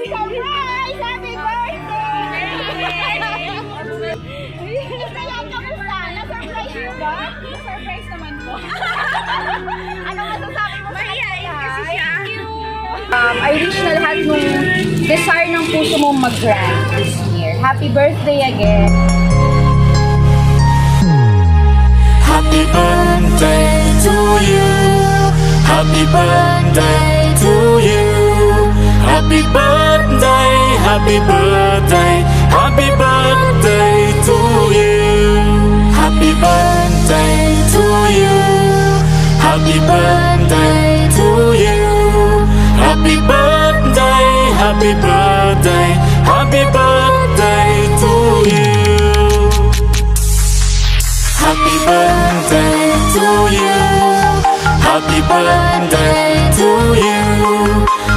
Surprise! Happy birthday! Kaya kamusta? Na-surprise mo ba? Surprise naman po. Ano masasabi mo sa Mahihayin kanya? kasi siya. I wish na lahat nung desire ng puso mong mag-grant this year. Happy birthday again! Happy birthday to you. Happy birthday to you. Happy birthday, happy birthday, happy birthday to you. Happy birthday to you. Happy birthday to you. Happy birthday, happy birthday, happy birthday to you. Happy birthday to you. Happy birthday to you.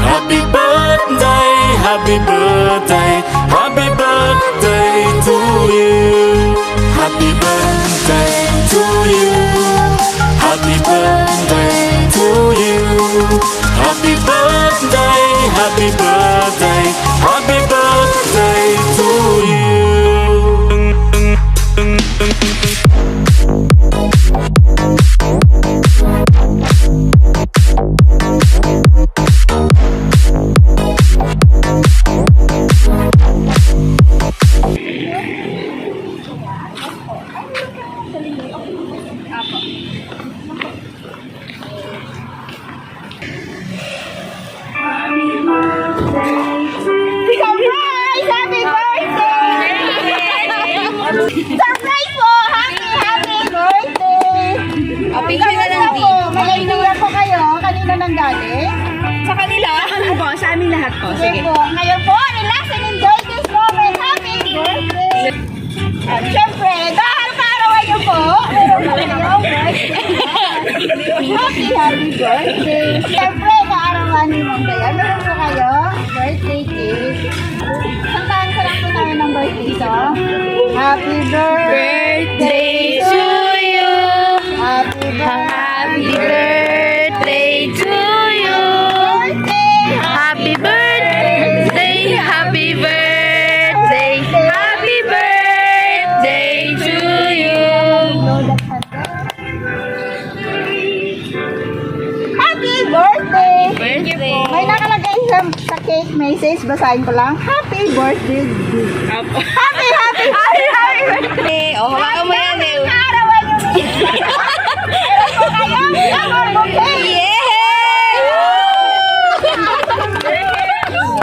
Happy birthday, happy birthday, happy birthday to you. Happy birthday to you. Happy birthday to you. Happy birthday, happy birthday, happy birthday to you. Surprise! Happy birthday! Surprise po! Happy birthday! Picture na lang Kamusta din. po? May idea po kayo? Kanina nang galing? Sa kanila? Ano po? Sa amin lahat po. Sige. Po. Ngayon po, relax and enjoy this moment. Happy birthday! At syempre, dahil kaarawan niyo po, meron po kayong happy birthday! Syempre, kaarawan ni Ma'am Dayan, meron po kayo birthday cake. Santahan ko lang po namin ng birthday song. Happy birthday to you! Happy birthday to you. Happy birthday, happy birthday, happy birthday to you. Happy birthday! Birthday. May nakalagay sa cake message, basahin ko lang. Happy birthday! Happy birthday! Oh, hawakan mo yan eh. Kaarawan niyo ni meron po kayong summer bouquet! Yay!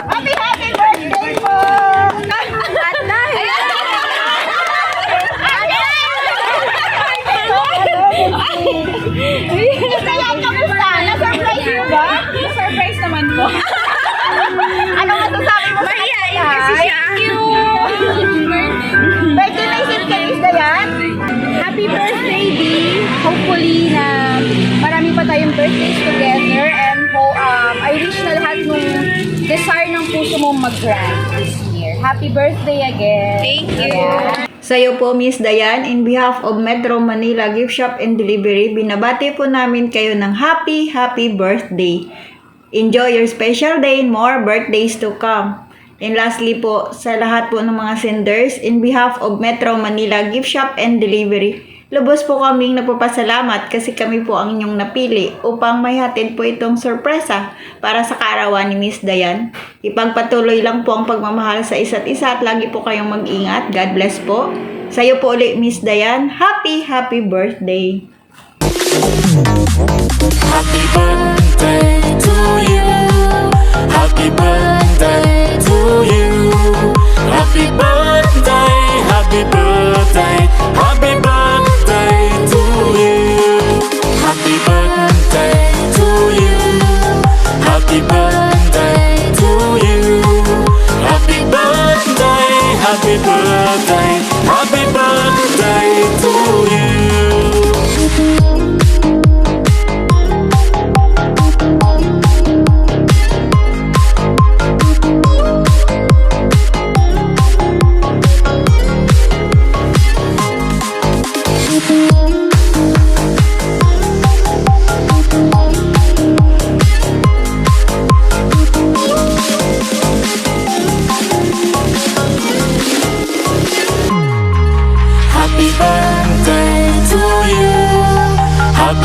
Happy birthday po! Kaya kamusta? Na-surprise mo ba? Surprise naman po. Ano masasabi mo sa Mahihayin kanya? kasi siya. Birthday message kayo, is na yan? Happy birthday, B. Hopefully na marami pa tayong birthdays together and I wish na lahat nung desire ng puso mong mag-grant this year. Happy birthday again! Thank you. Yeah. Sa'yo po, Miss Dayan, in behalf of Metro Manila Gift Shop and Delivery, binabati po namin kayo ng happy birthday. Enjoy your special day and more birthdays to come. And lastly po, sa lahat po ng mga senders, in behalf of Metro Manila Gift Shop and Delivery, lubos po kaming nagpapasalamat kasi kami po ang inyong napili upang may hatid po itong sorpresa para sa kaarawan ni Miss Dayan. Ipagpatuloy lang po ang pagmamahal sa isa't isa at lagi po kayong mag-ingat. God bless po. Sa'yo po ulit, Miss Dayan. Happy birthday! Happy birthday to you. Happy birthday to you. Happy birthday, happy birthday, happy birthday to you. Happy birthday to you. Happy birthday to you. Happy birthday, happy birthday, happy birthday to you.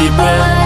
Happy birthday